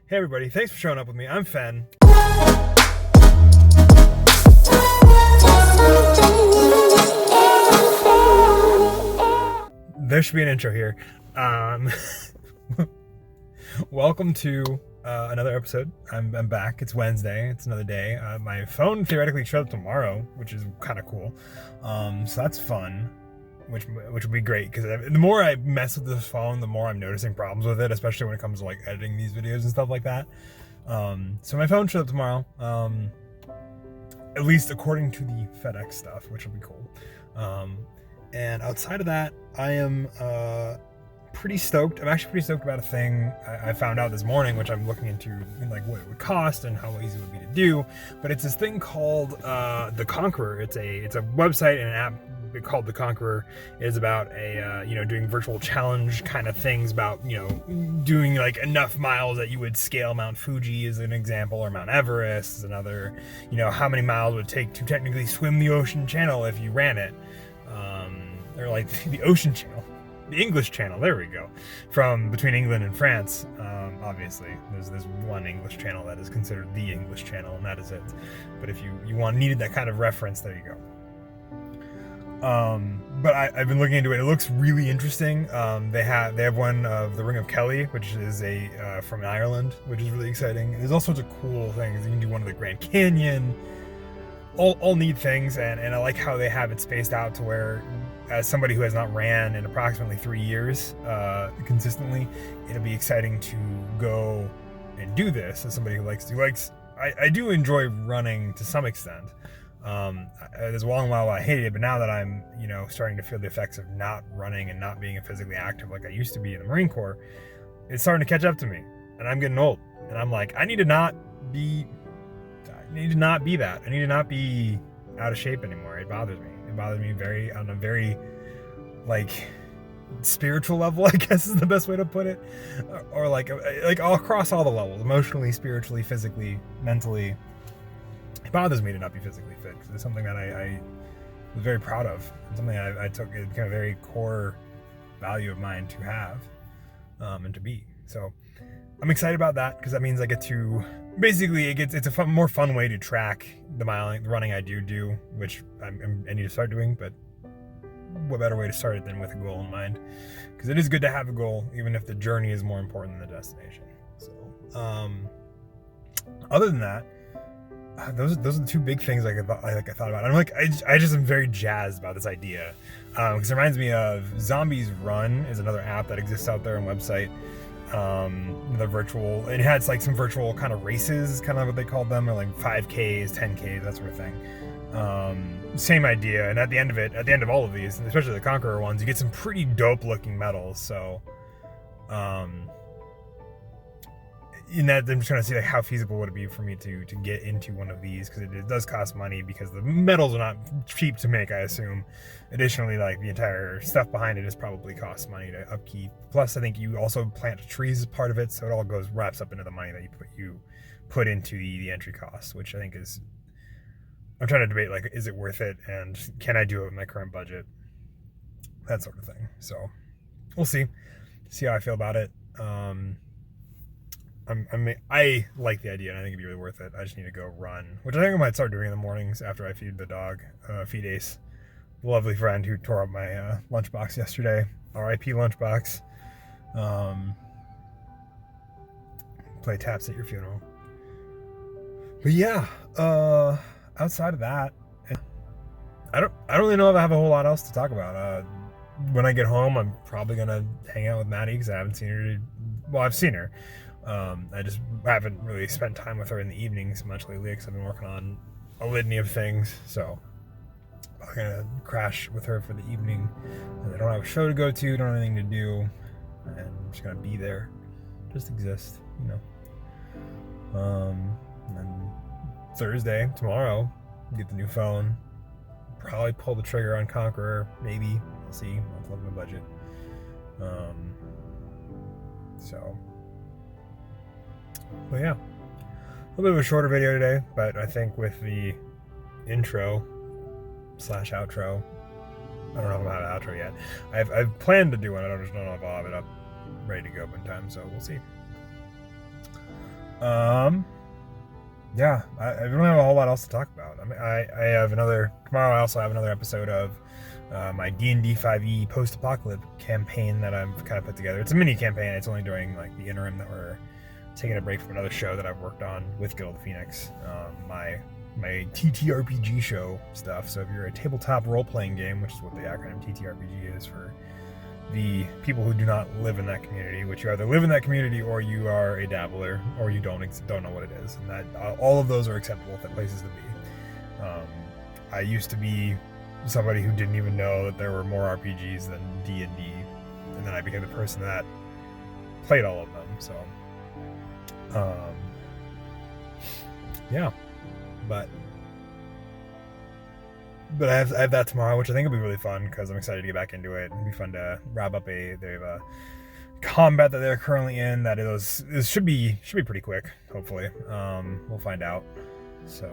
Hey everybody, thanks for showing up with me. I'm Fen. There should be an intro here. Welcome to another episode. I'm back. It's Wednesday. It's another day. My phone theoretically shows up tomorrow, which is kind of cool. So that's fun, which would be great because the more I mess with this phone, the more I'm noticing problems with it, especially when it comes to like editing these videos and stuff like that. So my phone shows up tomorrow. At least according to the FedEx stuff, which will be cool. And outside of that, I am pretty stoked. I'm actually pretty stoked about a thing I found out this morning, which I'm looking into, like what it would cost and how easy it would be to do. But it's this thing called The Conqueror. It's a website and an app called The Conqueror. It is about doing virtual challenge kind of things about, doing like enough miles that you would scale Mount Fuji as an example, or Mount Everest as another, how many miles it would take to technically swim the ocean channel if you ran it. Or like the ocean channel, the English channel, there we go, from between England and France. Obviously there's one English channel that is considered the English channel, and that is it. But if you needed that kind of reference, there you go. But I've been looking into it. It looks really interesting. They have one of the Ring of Kelly, which is from Ireland, which is really exciting. There's all sorts of cool things. You can do one of the Grand Canyon, all neat things, and I like how they have it spaced out to where, as somebody who has not ran in approximately 3 years consistently, it'll be exciting to go and do this. As somebody who I do enjoy running to some extent. There's a long while I hated it, but now that I'm, starting to feel the effects of not running and not being physically active like I used to be in the Marine Corps, it's starting to catch up to me, and I'm getting old, and I'm like, I need to not be that. I need to not be out of shape anymore. It bothers me. It bothers me on a very spiritual level, I guess is the best way to put it, or like all across all the levels, emotionally, spiritually, physically, mentally. It bothers me to not be physically fit. It's something that I was very proud of. It's something I took, it became a very core value of mine to have and to be. So I'm excited about that because that means I get to it's a more fun way to track the running I do, which I need to start doing. But what better way to start it than with a goal in mind? Because it is good to have a goal, even if the journey is more important than the destination. So other than that, those are the two big things I thought about. I'm I just am very jazzed about this idea because it reminds me of Zombies Run is another app that exists out there, and website. The virtual, it had like some virtual kind of races, kind of what they called them, or like 5Ks, 10Ks, that sort of thing. Same idea, and at the end of all of these, especially the Conqueror ones, you get some pretty dope looking medals. So in that, I'm just trying to see like how feasible would it be for me to get into one of these, because it does cost money, because the medals are not cheap to make, I assume. Additionally, like the entire stuff behind it is probably costs money to upkeep. Plus, I think you also plant trees as part of it, so it all wraps up into the money that you put into the entry cost, which I think is, I'm trying to debate, like, is it worth it, and can I do it with my current budget, that sort of thing. So we'll see how I feel about it. I like the idea, and I think it'd be really worth it. I just need to go run, which I think I might start doing in the mornings after I feed the dog. Feed Ace, the lovely friend who tore up my lunchbox yesterday. R.I.P. lunchbox. Play taps at your funeral. But yeah, outside of that, I don't really know if I have a whole lot else to talk about. When I get home, I'm probably gonna hang out with Maddie because I haven't seen her. Well, I've seen her. I just haven't really spent time with her in the evenings much lately because I've been working on a litany of things. So I'm gonna crash with her for the evening. And I don't have a show to go to, don't have anything to do, and I'm just gonna be there, just exist, And then Thursday, tomorrow, get the new phone. Probably pull the trigger on Conqueror, maybe. We'll see. I'll plug my budget. But yeah, a little bit of a shorter video today, but I think with the intro / outro, I don't know if I'm gonna have an outro yet. I've planned to do one. I just don't know if I'll have it up ready to go in time, so we'll see. Yeah, I don't have a whole lot else to talk about. I mean, I have another tomorrow. I also have another episode of my D&D 5e post-apocalypse campaign that I've kind of put together. It's a mini campaign. It's only during like the interim that we're taking a break from another show that I've worked on with Guild of Phoenix, my TTRPG show stuff. So if you're a tabletop role-playing game, which is what the acronym TTRPG is for the people who do not live in that community, which you either live in that community or you are a dabbler or you don't know what it is, and that all of those are acceptable places to be. I used to be somebody who didn't even know that there were more RPGs than D&D, and then I became the person that played all of them. So yeah, but I have that tomorrow, which I think will be really fun because I'm excited to get back into it. It'll be fun to wrap up they have a combat that they're currently in that it should be pretty quick, hopefully. We'll find out. So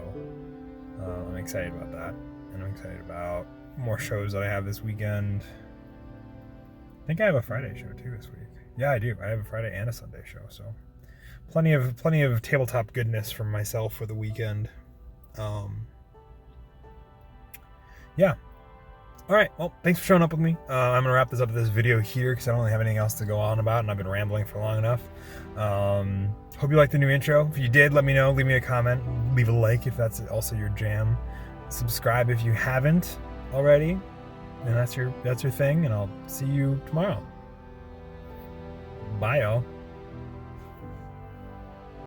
I'm excited about that, and I'm excited about more shows that I have this weekend. I think I have a Friday show too this week. Yeah, I do. I have a Friday and a Sunday show, so plenty of tabletop goodness from myself for the weekend. Yeah. All right. Well, thanks for showing up with me. I'm gonna wrap this video here because I don't really have anything else to go on about, and I've been rambling for long enough. Hope you liked the new intro. If you did, let me know. Leave me a comment. Leave a like if that's also your jam. Subscribe if you haven't already, and that's your thing. And I'll see you tomorrow. Bye, y'all.